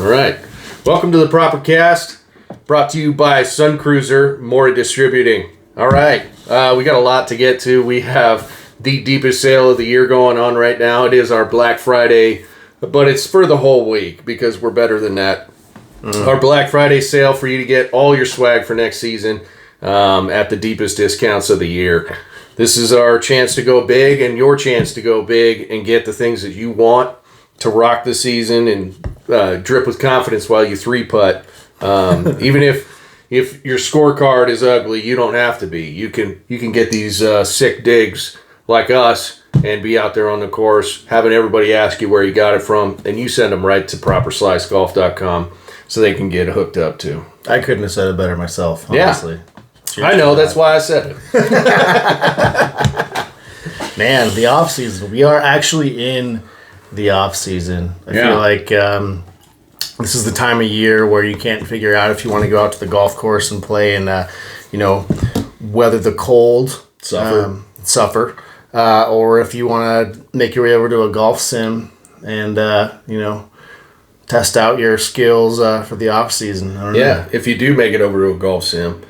All right. Welcome to the Proper Cast, brought to you by Sun Cruiser, Mora Distributing. All right. We got a lot to get to. We have the deepest sale of the year going on right now. It is our Black Friday, but it's for the whole week because we're better than that. Our Black Friday sale for you to get all your swag for next season at the deepest discounts of the year. This is our chance to go big and your chance to go big and get the things that you want to rock the season and drip with confidence while you three-putt. Even if your scorecard is ugly, you don't have to be. You can get these sick digs like us and be out there on the course, having everybody ask you where you got it from, and you send them right to properslicegolf.com so they can get hooked up too. I couldn't have said it better myself, honestly. Yeah. I know, that's why I said it. Man, the off season. We are actually in the off season. I feel like this is the time of year where you can't figure out if you want to go out to the golf course and play and weather the cold, suffer, or if you want to make your way over to a golf sim and test out your skills for the off season. I don't know. If you do make it over to a golf sim,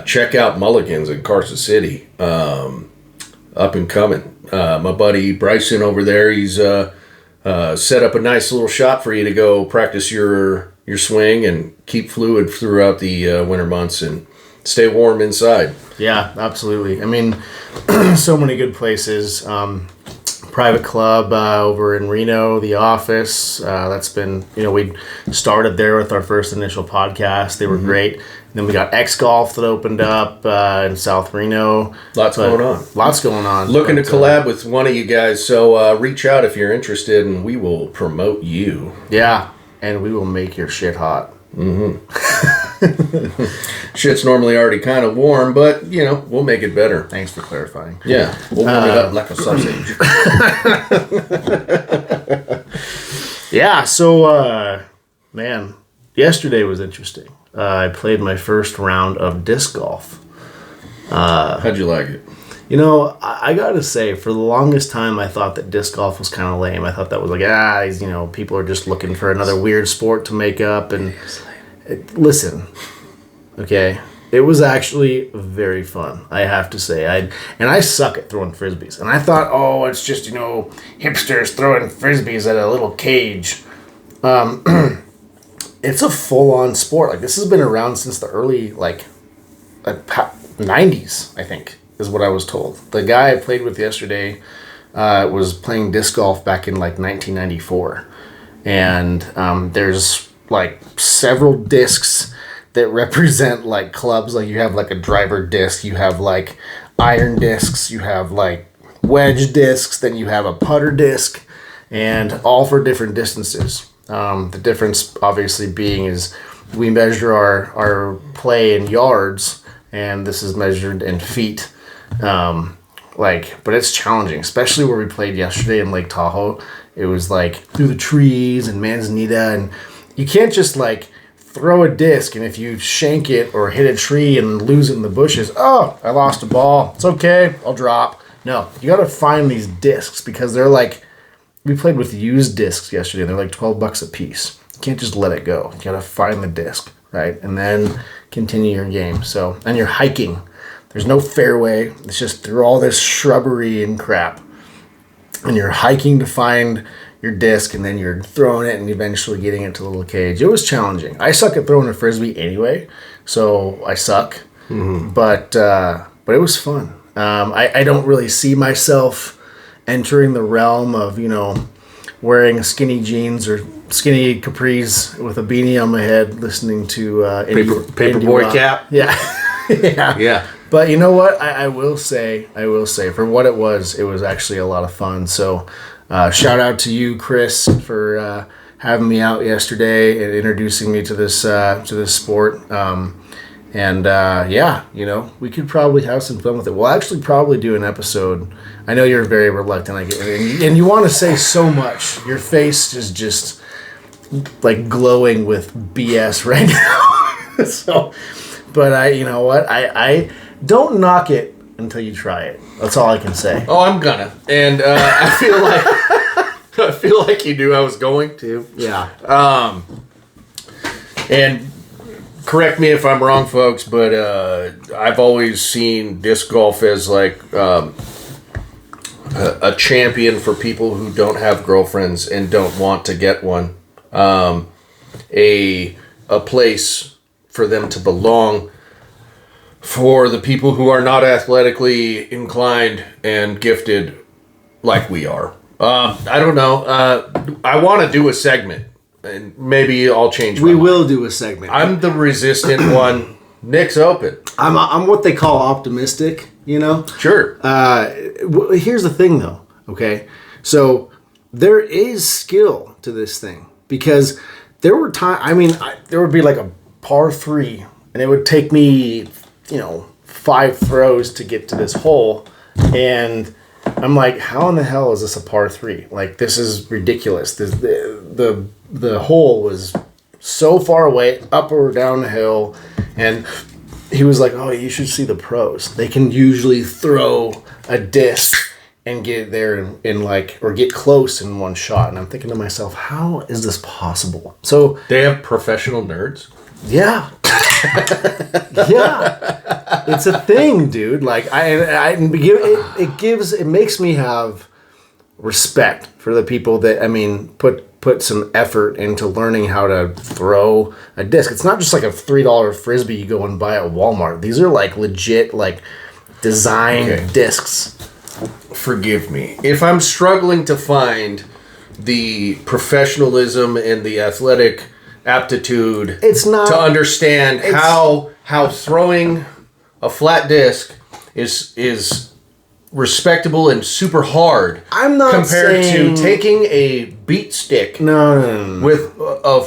check out Mulligan's in Carson City. Up and coming. My buddy Bryson over there, he's set up a nice little shop for you to go practice your swing and keep fluid throughout the winter months and stay warm inside. Yeah, absolutely. I mean, so many good places. Private club over in Reno, The Office. That's been, we started there with our first initial podcast. They were great. And then we got X Golf that opened up in South Reno. Lots going on. Looking to collab with one of you guys, so reach out if you're interested, and we will promote you. Yeah, and we will make your shit hot. Shit's normally already kind of warm, but, we'll make it better. Thanks for clarifying. Yeah, we'll warm it up like a sausage. Yeah, so, man, yesterday was interesting. I played my first round of disc golf. How'd you like it? I gotta say, for the longest time, I thought that disc golf was kind of lame. I thought that was like, people are just looking for another weird sport to make up. And listen, okay, it was actually very fun, I have to say. I suck at throwing frisbees. And I thought, it's just, hipsters throwing frisbees at a little cage. It's a full-on sport. Like, this has been around since the early, 90s, I think, is what I was told. The guy I played with yesterday was playing disc golf back in, 1994. And there's, several discs that represent, clubs. Like, you have, a driver disc. You have, iron discs. You have, wedge discs. Then you have a putter disc. And all for different distances. The difference, obviously, being is we measure our play in yards, and this is measured in feet. But it's challenging, especially where we played yesterday in Lake Tahoe. It was through the trees and Manzanita, and you can't just throw a disc, and if you shank it or hit a tree and lose it in the bushes, I lost a ball. It's okay, I'll drop. No, you got to find these discs because they're we played with used discs yesterday. They're $12 a piece. You can't just let it go. You got to find the disc, right? And then continue your game. So, and you're hiking. There's no fairway. It's just through all this shrubbery and crap. And you're hiking to find your disc, and then you're throwing it and eventually getting it to the little cage. It was challenging. I suck at throwing a frisbee anyway, so I suck. Mm-hmm. But it was fun. I don't really see myself entering the realm of, wearing skinny jeans or skinny capris with a beanie on my head, listening to Paperboy Cap. Yeah. Yeah. But you know what? I will say, for what it was actually a lot of fun. So shout out to you, Chris, for having me out yesterday and introducing me to this sport. We could probably have some fun with it. We'll actually probably do an episode. I know you're very reluctant, and you want to say so much. Your face is just glowing with BS right now. So, but you know what? I don't knock it until you try it. That's all I can say. Oh, I'm gonna, and I feel like you knew I was going to. Yeah. And correct me if I'm wrong, folks, but I've always seen disc golf as like a champion for people who don't have girlfriends and don't want to get one. A place for them to belong for the people who are not athletically inclined and gifted like we are. I don't know. I want to do a segment, and maybe I'll change my We mind. will do a segment. I'm the resistant one. Nick's open. I'm what they call optimistic, you know? Sure. Here's the thing, though, okay? So there is skill to this thing because there were times, there would be like a par 3, and it would take me, 5 throws to get to this hole, and I'm like, how in the hell is this a par 3? Like, this is ridiculous. The hole was so far away, up or down the hill, and he was like, oh, you should see the pros. They can usually throw a disc and get there or get close in one shot. And I'm thinking to myself, how is this possible? So They have professional nerds. yeah. Yeah. It's a thing, dude. Like it makes me have respect for the people that put some effort into learning how to throw a disc. It's not just like a $3 frisbee you go and buy at Walmart. These are like legit designed discs. Forgive me if I'm struggling to find the professionalism and the athletic aptitude. It's not to understand how throwing a flat disc is respectable and super hard. I'm not compared saying to taking a beat stick no. with a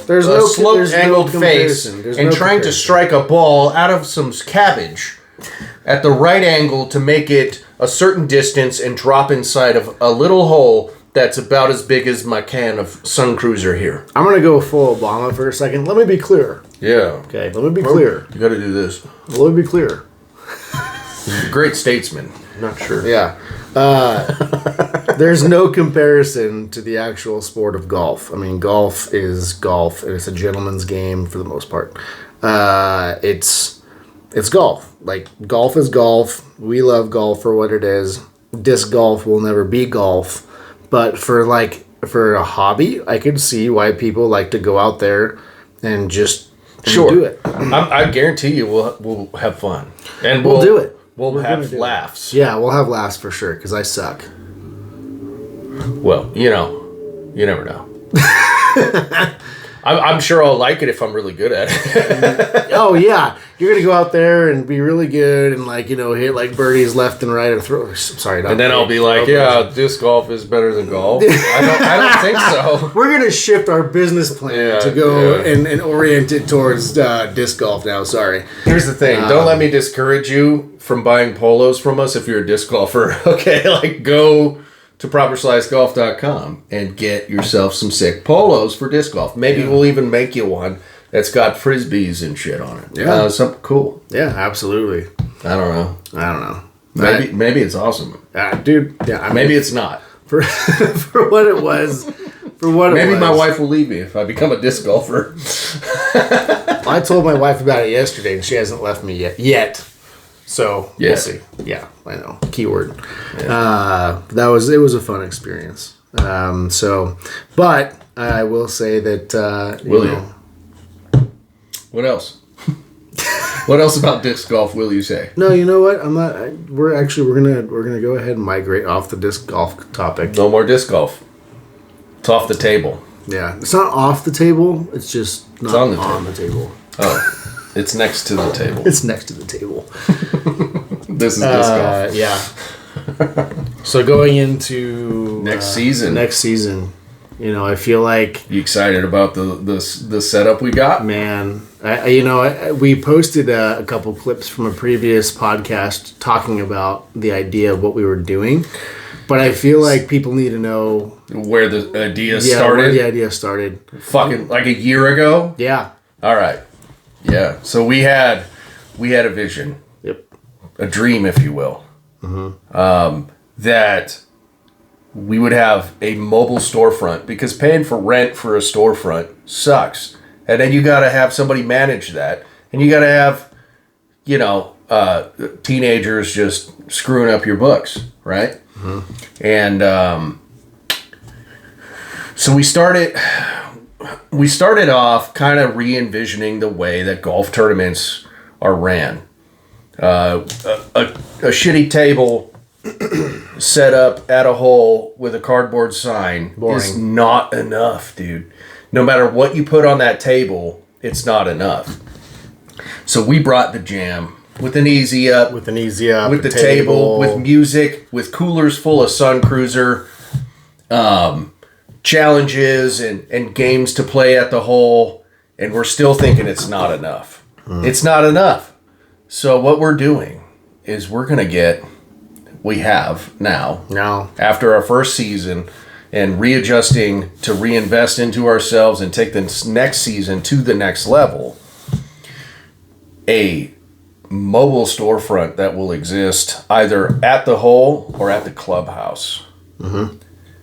slope angled face and trying to strike a ball out of some cabbage at the right angle to make it a certain distance and drop inside of a little hole that's about as big as my can of Sun Cruiser here. I'm going to go full Obama for a second. Let me be clear. Yeah. Okay, let me be clear. You got to do this. Let me be clear. He's a great statesman. I'm not sure. Yeah. There's no comparison to the actual sport of golf. I mean, golf is golf, and it's a gentleman's game for the most part. It's golf. Like, golf is golf. We love golf for what it is. Disc golf will never be golf. But for a hobby, I could see why people like to go out there and just do it. I guarantee you we'll have fun. And We'll do it. We'll have laughs. Yeah, we'll have laughs for sure, because I suck. Well, you never know. I'm sure I'll like it if I'm really good at it. Oh, yeah. You're going to go out there and be really good and, hit, birdies left and right or throw. Sorry. And then I'll be like, yeah, disc golf is better than golf. I don't think so. We're going to shift our business plan to go and orient it towards disc golf now. Sorry. Here's the thing. Don't let me discourage you from buying polos from us if you're a disc golfer. Okay? Go to properslicegolf.com and get yourself some sick polos for disc golf. Maybe we'll even make you one that's got frisbees and shit on it. Yeah. Something cool. Yeah, absolutely. I don't know. Maybe it's awesome. Dude, yeah. Maybe it's not. For what it was. Maybe my wife will leave me if I become a disc golfer. I told my wife about it yesterday, and she hasn't left me yet. So we'll see. Yeah, I know. Keyword. Yeah. It was a fun experience. But I will say that you? What else? What else about disc golf will you say? No, you know what? I'm not. We're gonna go ahead and migrate off the disc golf topic. No more disc golf. It's off the table. Yeah, it's not off the table. It's just not on the table. Oh. It's next to the table. It's next to the table. This is disc golf. Yeah. So going into next season, I feel like you excited about the setup we got? Man, we posted a couple clips from a previous podcast talking about the idea of what we were doing, but I feel like people need to know where the idea started. Where the idea started. Fucking like a year ago. Yeah. All right. Yeah, so we had a vision, a dream, if you will, that we would have a mobile storefront because paying for rent for a storefront sucks. And then you got to have somebody manage that. And you got to have, teenagers just screwing up your books, right? Mm-hmm. And so we started off kind of re-envisioning the way that golf tournaments are ran. A shitty table set up at a hole with a cardboard sign is not enough, dude. No matter what you put on that table, it's not enough. So we brought the jam with an easy up, with the table, with music, with coolers full of Sun Cruiser, challenges and games to play at the hole, and we're still thinking it's not enough. It's not enough. So what we're doing is we have now after our first season and readjusting to reinvest into ourselves and take the next season to the next level, a mobile storefront that will exist either at the hole or at the clubhouse. Mm-hmm.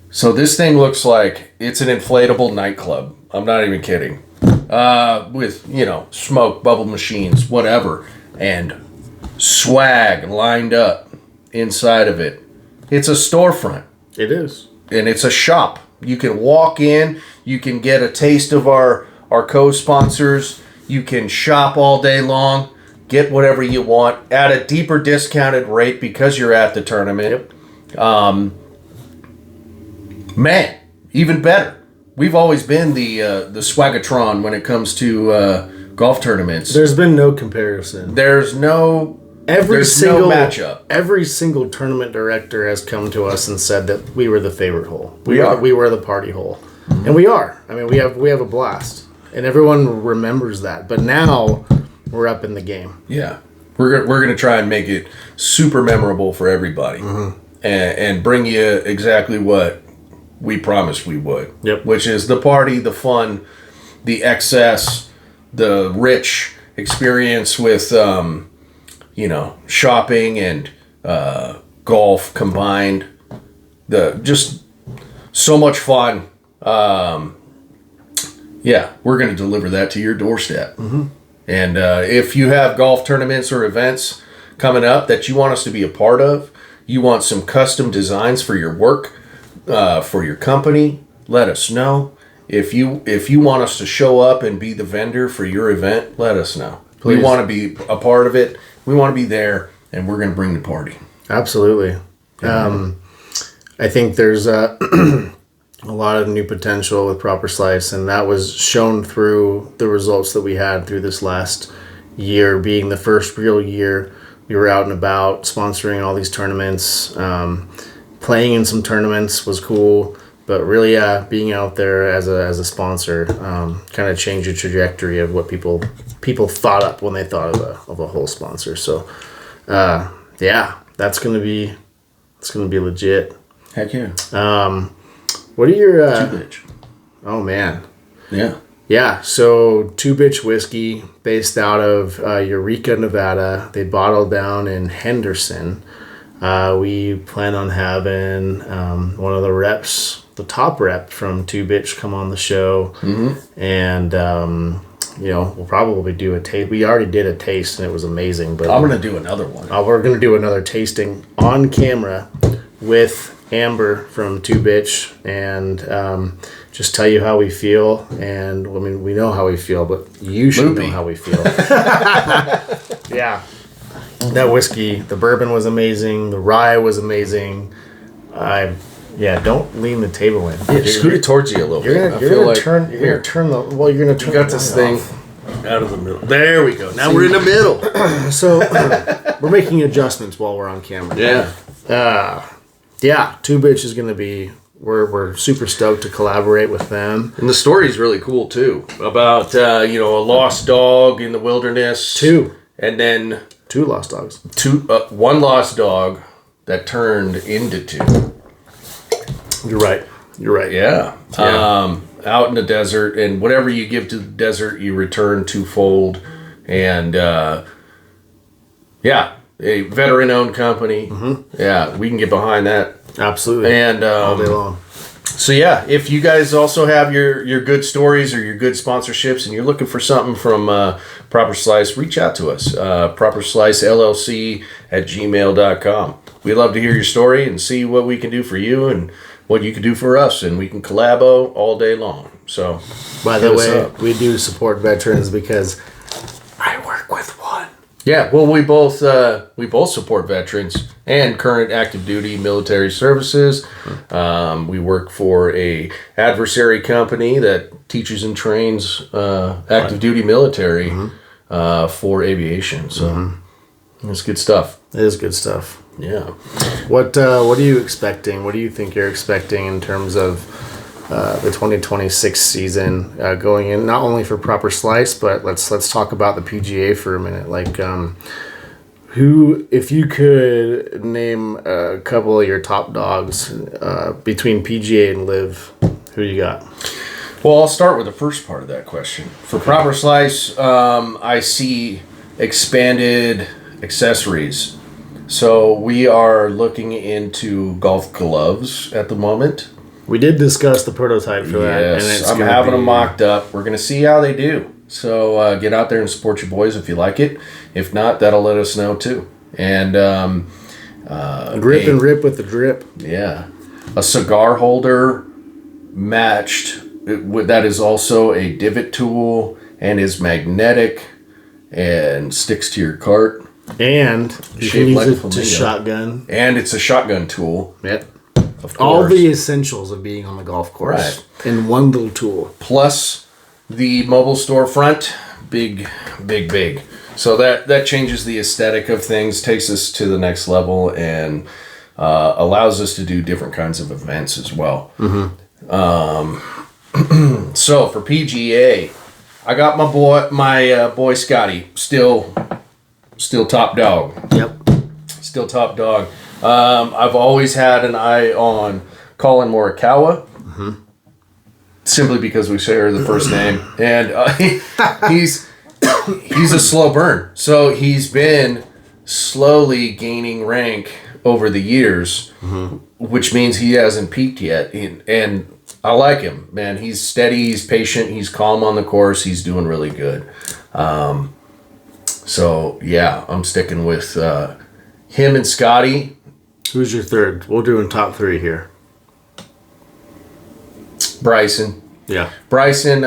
So this thing looks like it's an inflatable nightclub. I'm not even kidding. With, smoke, bubble machines, whatever, and swag lined up inside of it. It's a storefront. It is. And it's a shop. You can walk in, you can get a taste of our co-sponsors, you can shop all day long, get whatever you want at a deeper discounted rate because you're at the tournament. Yep. Man, even better. We've always been the Swagatron when it comes to golf tournaments. There's been no comparison. There's no matchup. Every single tournament director has come to us and said that we were the favorite hole. We were the party hole, mm-hmm. And we are. I mean, we have a blast, and everyone remembers that. But now we're up in the game. Yeah, we're gonna try and make it super memorable for everybody, mm-hmm. and bring you exactly what we promised we would. Yep. Which is the party, the fun, the excess, the rich experience with shopping and golf combined. Just so much fun. We're going to deliver that to your doorstep. Mm-hmm. And if you have golf tournaments or events coming up that you want us to be a part of, you want some custom designs for your work, for your company, let us know. If you want us to show up and be the vendor for your event, let us know. Please. We want to be a part of it. We want to be there, and we're going to bring the party. Absolutely. I think there's a lot of new potential with Proper Slice, and that was shown through the results that we had through this last year, being the first real year we were out and about, sponsoring all these tournaments. Playing in some tournaments was cool, but really being out there as a sponsor kind of changed the trajectory of what people thought up when they thought of a whole sponsor. So that's gonna be legit. Heck yeah. What are your 2-Bitch? Oh man. Yeah. So 2-Bitch whiskey based out of Eureka, Nevada. They bottled down in Henderson. We plan on having one of the reps, the top rep from 2-Bitch, come on the show. Mm-hmm. And, we'll probably do a taste. We already did a taste, and it was amazing. But I'm going to do another one. We're going to do another tasting on camera with Amber from 2-Bitch and just tell you how we feel. And, I mean, we know how we feel, but you should know how we feel. Yeah. That whiskey, the bourbon was amazing. The rye was amazing. Don't lean the table in. Yeah, scoot it towards you a little bit. You're gonna turn the thing out of the middle. There we go. Now we're in the middle. So we're making adjustments while we're on camera. Yeah. 2-Bitch is gonna be. We're super stoked to collaborate with them. And the story's really cool too about a lost dog in the wilderness. 2. And then 2 lost dogs. 1 lost dog that turned into 2. You're right. Yeah. Out in the desert, and whatever you give to the desert, you return twofold. And a veteran-owned company. Mm-hmm. Yeah, we can get behind that. Absolutely. And all day long. So yeah, if you guys also have your good stories or your good sponsorships and you're looking for something from Proper Slice, reach out to us. properslicellc@gmail.com. We love to hear your story and see what we can do for you and what you can do for us, and we can collabo all day long. So, by the way, we do support veterans because I work with one. Yeah, well, we both support veterans and current active duty military services. We work for a adversary company that teaches and trains active duty military for aviation. So it's good stuff. It is good stuff. Yeah. What are you expecting? What do you think you're expecting in terms of the 2026 season going in, not only for Proper Slice, but let's talk about the PGA for a minute. Like, who, if you could name a couple of your top dogs between PGA and Live, who you got? Well, I'll start with the first part of that question. For Proper Slice, I see expanded accessories. So we are looking into golf gloves at the moment. We did discuss the prototype for that. Yes, I'm having them mocked up. We're going to see how they do. So get out there and support your boys if you like it. If not, that'll let us know too. And grip and rip with the drip. Yeah. A cigar holder matched. That is also a divot tool and is magnetic and sticks to your cart. And you can use it to shotgun. And it's a shotgun tool. Yep. All the essentials of being on the golf course in one little tool. Plus the mobile storefront, big. So that changes the aesthetic of things, takes us to the next level, and allows us to do different kinds of events as well. So for PGA, I got my boy Scotty, still top dog. Yep. Still top dog. I've always had an eye on Colin Morikawa, simply because we share the first name, and he's a slow burn. So he's been slowly gaining rank over the years, which means he hasn't peaked yet. And I like him, man. He's steady, he's patient, he's calm on the course, he's doing really good. So yeah, I'm sticking with him and Scotty. Who's your third? We're doing top three here. Bryson. Yeah. Bryson,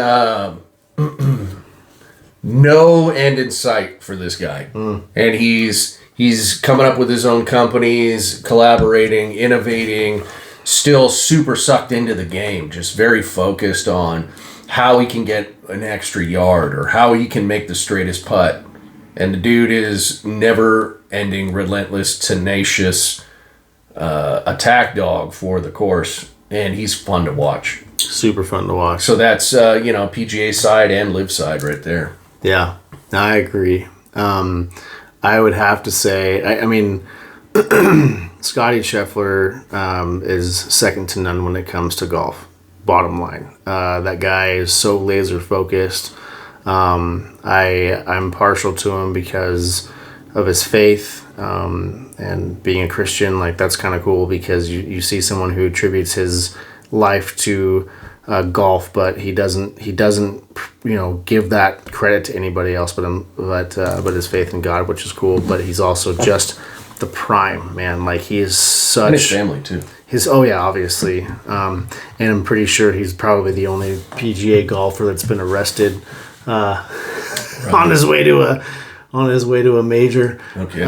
no end in sight for this guy. And he's coming up with his own companies, collaborating, innovating, still super sucked into the game, just very focused on how he can get an extra yard or how he can make the straightest putt. And the dude is never-ending, relentless, tenacious attack dog for the course, and he's fun to watch. Super fun to watch. So that's PGA side and Live side right there. Yeah, I agree. I would have to say, I mean, Scotty Scheffler is second to none when it comes to golf. Bottom line, that guy is so laser focused. I'm partial to him because of his faith, and being a Christian. Like, that's kind of cool because you see someone who attributes his life to golf, but he doesn't give that credit to anybody else but his faith in God, which is cool. But he's also just the prime, man. Like, he is such... And his family too. Obviously. And I'm pretty sure he's probably the only PGA golfer that's been arrested on his way to a major. Okay.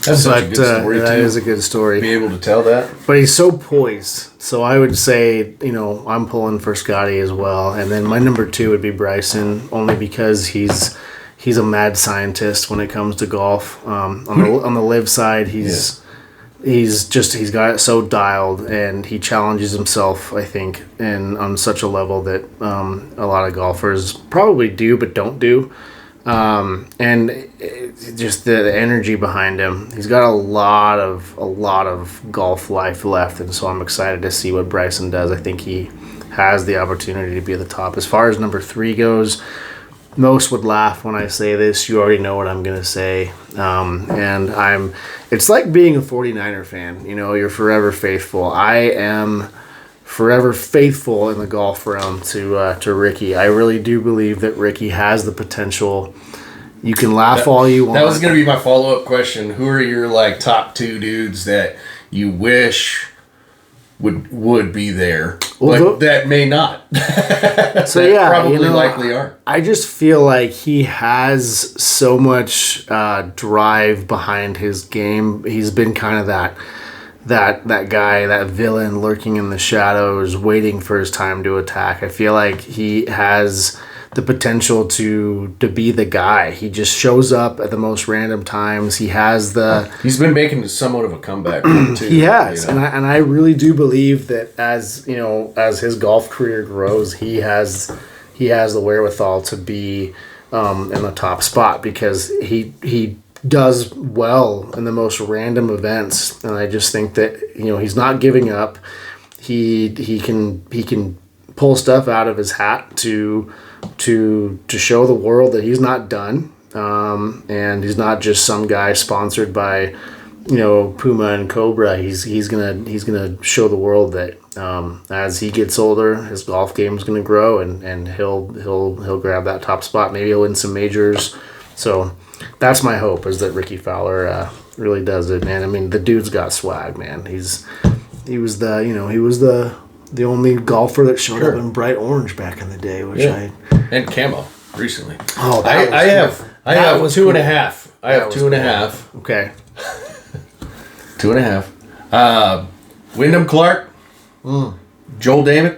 That's such a good story, that is a good story. Be able to tell that. But he's so poised. So I would say, I'm pulling for Scotty as well. And then my number 2 would be Bryson, only because he's a mad scientist when it comes to golf. On the Live side, he's got it so dialed, and he challenges himself, I think, and on such a level that a lot of golfers probably do but don't do. And just the energy behind him. He's got a lot of golf life left, and so I'm excited to see what Bryson does. I think he has the opportunity to be at the top. As far as number 3 goes, most would laugh when I say this. You already know what I'm going to say. It's like being a 49er fan. You're forever faithful. I am forever faithful in the golf realm to Ricky. I really do believe that Ricky has the potential. You can laugh all you want. That was going to be my follow-up question. Who are your like top 2 dudes that you wish would be there, but that may not? So yeah, probably likely are. I just feel like he has so much drive behind his game. He's been kind of that guy, that villain lurking in the shadows, waiting for his time to attack. I feel like he has the potential to be the guy. He just shows up at the most random times. He's been making somewhat of a comeback too. He has, and I really do believe that as his golf career grows, he has the wherewithal to be in the top spot, because he does well in the most random events, and I just think that he's not giving up. He can pull stuff out of his hat to show the world that he's not done, and he's not just some guy sponsored by Puma and Cobra. He's gonna show the world that as he gets older, his golf game is gonna grow, and he'll grab that top spot. Maybe he'll win some majors. So that's my hope, is that Ricky Fowler really does it, man. I mean, the dude's got swag, man. He was the only golfer that showed up in bright orange back in the day, and camo recently. Oh, I have 2.5. I have 2.5. Okay. 2.5. Wyndham Clark, Joel Damon.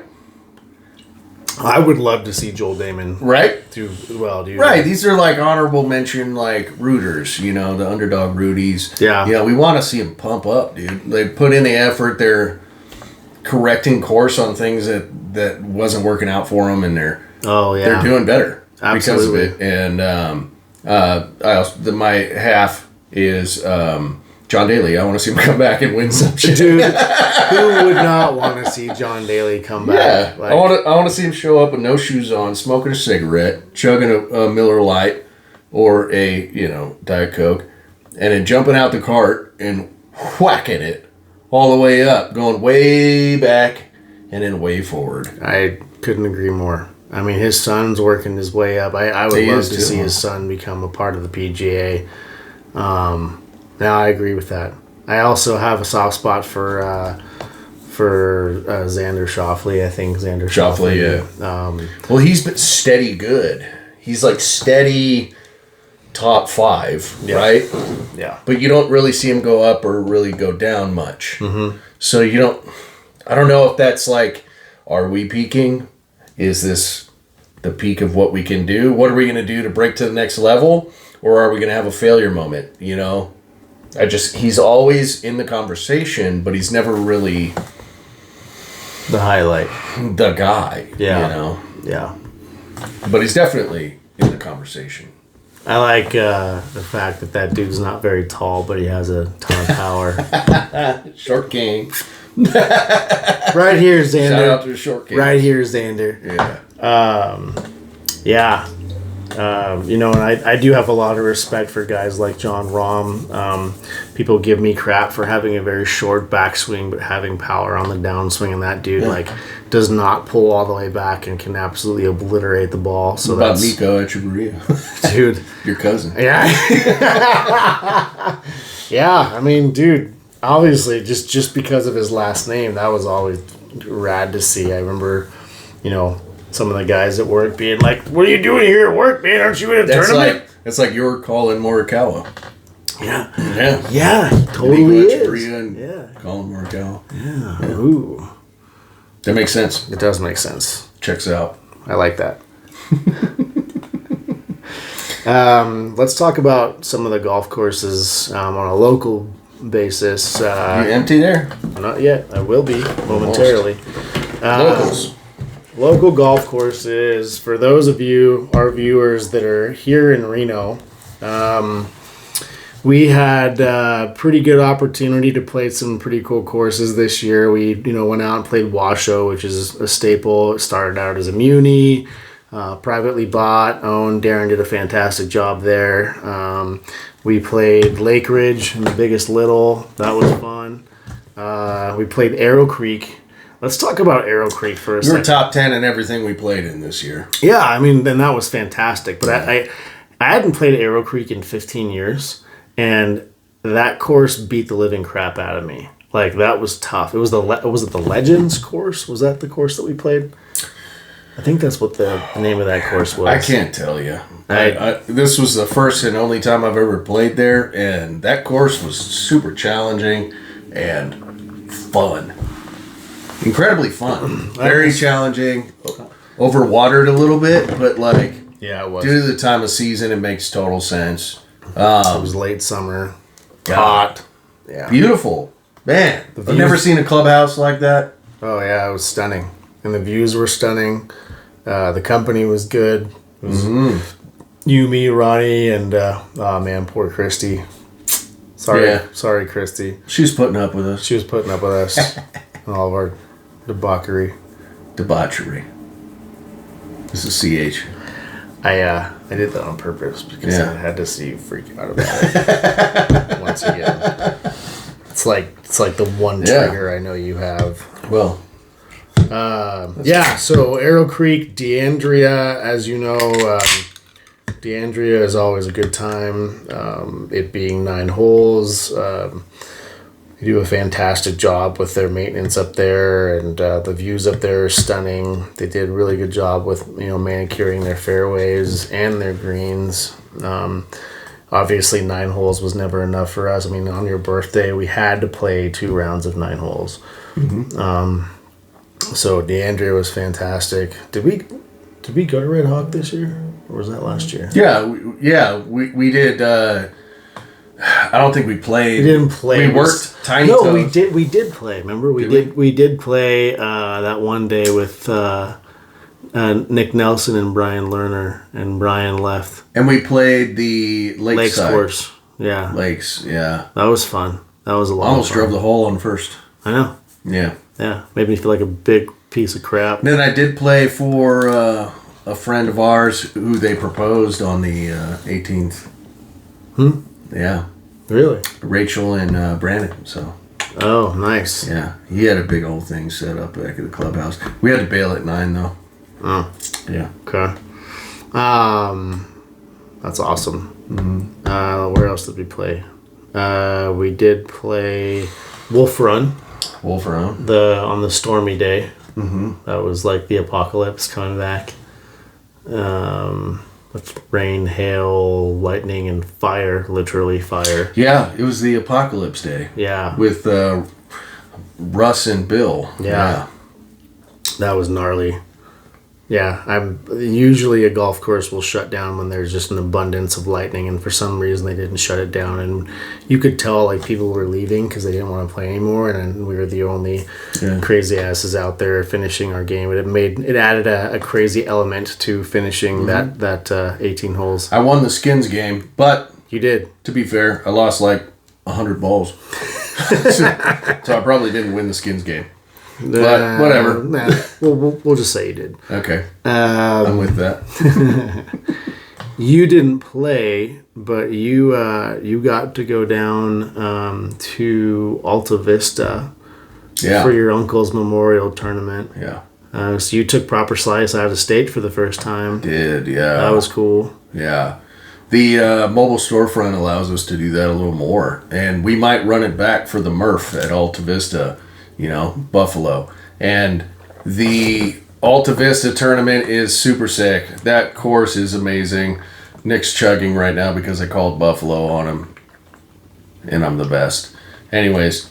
I would love to see Joel Damon. Right? Do well, dude. Right. These are like honorable mention, like rooters, the underdog Rudies. Yeah. We want to see them pump up, dude. They put in the effort. They're correcting course on things that wasn't working out for them, and they're doing better. Absolutely. Because of it. And I also, my half is John Daly. I want to see him come back and win some shit. Dude, who would not want to see John Daly come back? Yeah, I want to see him show up with no shoes on, smoking a cigarette, chugging a Miller Lite or a Diet Coke, and then jumping out the cart and whacking it all the way up, going way back and then way forward. I couldn't agree more. I mean, his son's working his way up. I would love to see his son become a part of the PGA. Now I agree with that. I also have a soft spot for Xander Schauffele. I think Xander Schauffele, yeah. Well, he's been steady good. He's like steady top 5, right? Yeah. But you don't really see him go up or really go down much. Mm-hmm. So I don't know if that's like, are we peaking? Is this the peak of what we can do? What are we going to do to break to the next level? Or are we going to have a failure moment, he's always in the conversation, but he's never really the highlight, the guy, Yeah. But he's definitely in the conversation. I like the fact that dude's not very tall, but he has a ton of power. Short king. Right here, Xander. Shout out to the short king. Right here, Xander. Yeah. And I do have a lot of respect for guys like John Rahm. People give me crap for having a very short backswing, but having power on the downswing, and that dude does not pull all the way back and can absolutely obliterate the ball. So what about Nico Echeverria? Dude. Your cousin. Yeah. Yeah, I mean, dude, obviously, just because of his last name, that was always rad to see. I remember, some of the guys at work being like, "What are you doing here at work, man? Aren't you in a tournament?" That's like your Colin Morikawa. Yeah, totally is. And Colin Morikawa. Yeah. Ooh. That makes sense. It does make sense. Checks out. I like that. Let's talk about some of the golf courses on a local basis. You empty there? Not yet. I will be momentarily. Locals. Local golf courses, for those of you, our viewers that are here in Reno, we had a pretty good opportunity to play some pretty cool courses this year. We, went out and played Washoe, which is a staple. It started out as a muni, privately bought, owned. Darren did a fantastic job there. We played Lake Ridge and the Biggest Little. That was fun. We played Arrow Creek, Let's talk about Arrow Creek for a You were second. top 10 in everything we played in this year. Yeah, I mean, then that was fantastic. But I hadn't played Arrow Creek in 15 years, and that course beat the living crap out of me. Like, that was tough. It was was it the Legends course? Was that the course that we played? I think that's what the name of that course was. I can't tell you. This was the first and only time I've ever played there, and that course was super challenging and fun. Incredibly fun. Very challenging. Overwatered a little bit, but like, Yeah, it was. due to the time of season, it makes total sense. It was late summer. Hot. Yeah. Beautiful. Man, I've views- never seen a clubhouse like that. Oh, yeah, it was stunning. And the views were stunning. The company was good. It was you, me, Ronnie, and, oh man, poor Christy. Sorry, Christy. She's putting up with us. She was putting up with us and all of our debauchery. Debauchery. This is CH. I did that on purpose because Yeah. I had to see you freak out about it once again. It's like the one trigger I know you have. Well, So Arrow Creek, DeAndrea, as you know, DeAndrea is always a good time. It being 9 holes, they do a fantastic job with their maintenance up there, and the views up there are stunning. They did a really good job with manicuring their fairways and their greens. Obviously, 9 holes was never enough for us. I mean, on your birthday, we had to play 2 rounds of 9 holes. So DeAndrea was fantastic. Did we go to Red Hawk this year, or was that last year? we did. I don't think we played. We didn't play. We worked Tiny No, Toes. we did play. Remember, we Did did play that one day with Nick Nelson and Brian Lerner, and Brian left. And we played the Lakes Lakeside. course. Yeah, Lakes, yeah. that was fun. That was a lot. Almost of fun. drove the hole on first. I know. Yeah. Yeah, made me feel like a big piece of crap. Then I did play for a friend of ours who they proposed on the 18th. Yeah. Really? Rachel and Brandon, so. Oh, nice. Yeah. He had a big old thing set up back at the clubhouse. We had to bail at 9, though. Oh, Yeah. okay. That's awesome. Where else did we play? We did play Wolf Run. Wolf Run. On the stormy day. That was like the apocalypse coming back. With rain, hail, lightning, and fire. Literally fire. Yeah, it was the apocalypse day. Yeah. With Russ and Bill. Yeah. That was gnarly. Yeah, I'm usually a golf course will shut down when there's just an abundance of lightning, and for some reason they didn't shut it down, and you could tell like people were leaving because they didn't want to play anymore, and then we were the only crazy asses out there finishing our game. It added a crazy element to finishing that 18 holes. I won the skins game, but You did. to be fair, I lost like 100 balls. so I probably didn't win the skins game. But whatever. We'll just say you did. Okay. I'm with that. You didn't play, but you got to go down to Alta Vista Yeah. for your uncle's memorial tournament. Yeah. So you took proper slice out of state for the first time. Did, yeah. That was cool. Yeah. The mobile storefront allows us to do that a little more. And we might run it back for the Murph at Alta Vista, Buffalo. And the Alta Vista tournament is super sick. That course is amazing. Nick's chugging right now because I called Buffalo on him. And I'm the best. Anyways.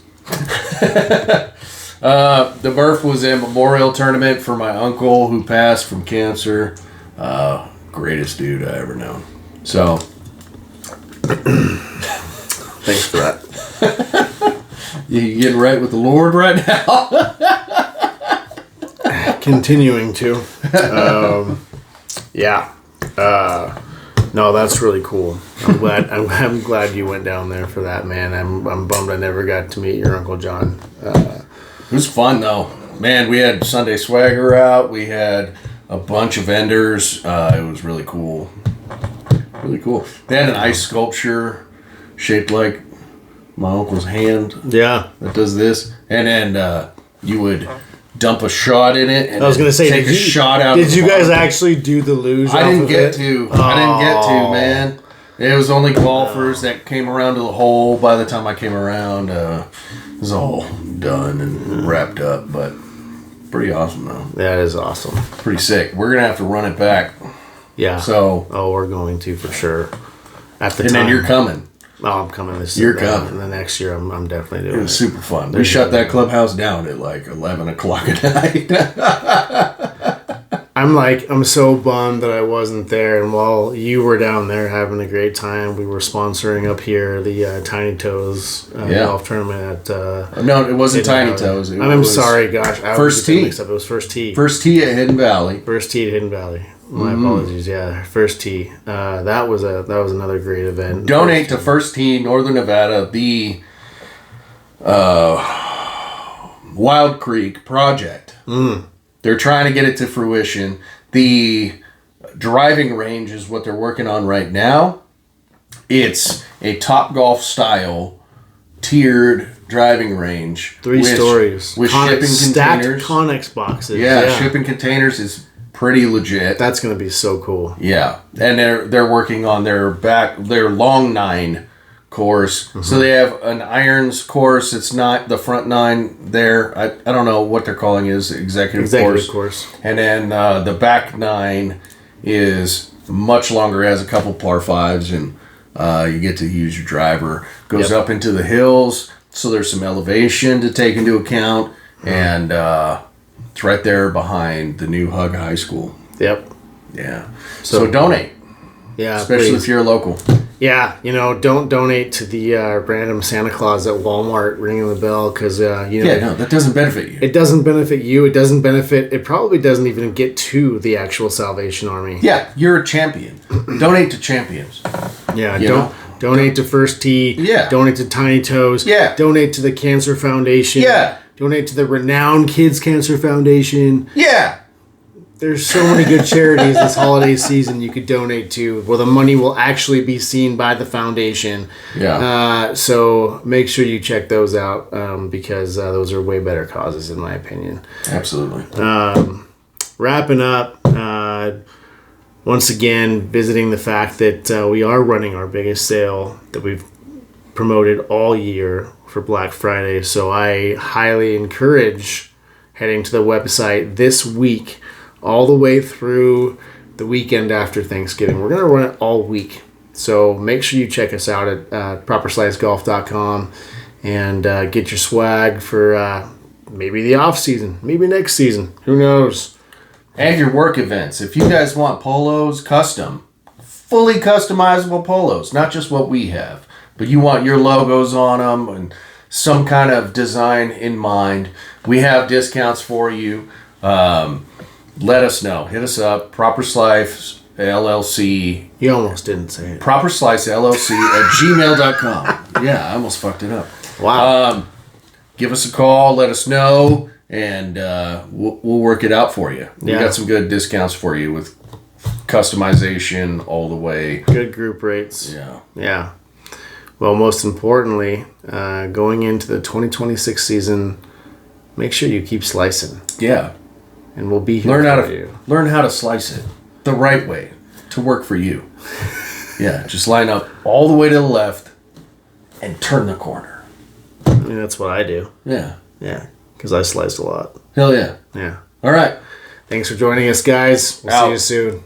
The Murph was a memorial tournament for my uncle who passed from cancer. Greatest dude I ever known. So, Thanks for that. you getting right with the Lord right now? Continuing to. Yeah. No, that's really cool. I'm glad you went down there for that, man. I'm bummed I never got to meet your Uncle John. It was fun though. Man, we had Sunday Swagger out. We had a bunch of vendors. It was really cool. Really cool. They had an ice sculpture shaped like my uncle's hand Yeah. that does this. And then you would dump a shot in it. And I was going to say, take a shot out. Did you guys actually do the luge? I didn't get to. I didn't get to, man. It was only golfers that came around to the hole. By the time I came around, it was all done and wrapped up. But pretty awesome, though. That is awesome. Pretty sick. We're going to have to run it back. Yeah. So. Oh, we're going to for sure. And then you're coming. Oh, I'm coming this year. You're coming. And the next year, I'm definitely doing it. It was super fun. We shut that clubhouse down at like 11 o'clock at night. I'm so bummed that I wasn't there. And while you were down there having a great time, we were sponsoring up here the Tiny Toes golf tournament at. No, it wasn't Tiny Toes. I'm sorry, gosh. First tee. It was First Tee. First tee at Hidden Valley. First Tee at Hidden Valley. My apologies. Yeah, First Tee. That was another great event. Donate to First Tee, Northern Nevada, the Wild Creek project. They're trying to get it to fruition. The driving range is what they're working on right now. It's a Topgolf style tiered driving range. 3 stories. With shipping stacked containers. Connex boxes. Yeah, shipping containers is pretty legit. That's going to be so cool. Yeah. And they're working on their long 9 course. So they have an irons course. It's not the front 9 there. I don't know what they're calling it, is executive course. And then the back 9 is much longer, has a couple par 5s, and you get to use your driver. Goes up into the hills, so there's some elevation to take into account, and it's right there behind the new Hug High School. Yep. Yeah. So donate. Yeah, especially if you're local. Yeah, don't donate to the random Santa Claus at Walmart ringing the bell because, that doesn't benefit you. It doesn't benefit you. It probably doesn't even get to the actual Salvation Army. Yeah, you're a champion. Donate to champions. Yeah, donate to First Tee. Yeah. Donate to Tiny Toes. Yeah. Donate to the Cancer Foundation. Yeah. Donate to the renowned Kids Cancer Foundation. Yeah. There's so many good charities this holiday season you could donate to where the money will actually be seen by the foundation. Yeah. So make sure you check those out because those are way better causes in my opinion. Absolutely. Wrapping up, once again, visiting the fact that we are running our biggest sale that we've promoted all year for Black Friday. So I highly encourage heading to the website this week all the way through the weekend after Thanksgiving. We're going to run it all week. So make sure you check us out at properslicegolf.com and get your swag for maybe the off season, maybe next season. Who knows? And your work events. If you guys want polos, fully customizable polos, not just what we have, but you want your logos on them and some kind of design in mind, we have discounts for you. Let us know. Hit us up. Proper Slice LLC. You almost didn't say it. Proper Slice LLC at gmail.com. Yeah, I almost fucked it up. Wow. Give us a call. Let us know, and we'll work it out for you. We got some good discounts for you with customization all the way. Good group rates. Yeah. Yeah. Well, most importantly, going into the 2026 season, make sure you keep slicing. Yeah. And we'll be here Learn how to slice it the right way to work for you. Yeah, just line up all the way to the left and turn the corner. I mean, that's what I do. Yeah. Yeah, because I sliced a lot. Hell yeah. Yeah. All right. Thanks for joining us, guys. We'll see you soon.